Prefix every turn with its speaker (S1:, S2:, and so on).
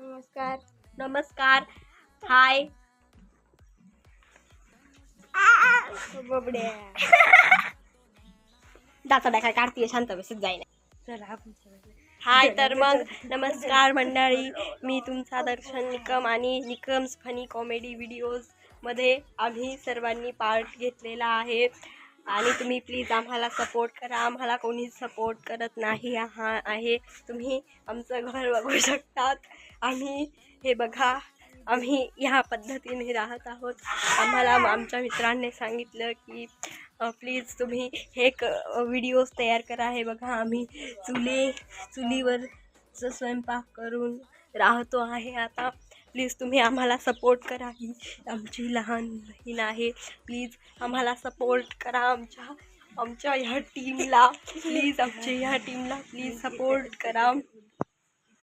S1: नमस्कार.
S2: नमस्कार. हाय.
S1: बबड्या.
S2: दाचा काय काढतीये, शांत बसत जाईना.
S1: चला आपण
S2: हाय. तर मग नमस्कार मंडळी, मी तुमचा दर्शन निकम आणि निकम्स फनी कॉमेडी व्हिडिओजमध्ये आम्ही सर्वांनी पार्ट घेतलेला आहे आणि तुम्ही प्लीज आम्हाला सपोर्ट करा. आम्हाला कोणी सपोर्ट करत नाही आहे. तुम्ही आमचं घर बघू शकतात. आम्ही हे बघा, आम्ही ह्या पद्धतीने राहत आहोत. आम्हाला आमच्या मित्रांनी सांगितलं की प्लीज तुम्ही हे व्हिडिओज तयार करा. हे बघा, आम्ही चुलीवर स्वयंपाक करून राहतो आहे आता. प्लीज तुम्ही आम्हाला सपोर्ट करा. ही आमची लहान बहीण आहे. प्लीज आम्हाला सपोर्ट करा. आमच्या ह्या टीमला प्लीज सपोर्ट करा.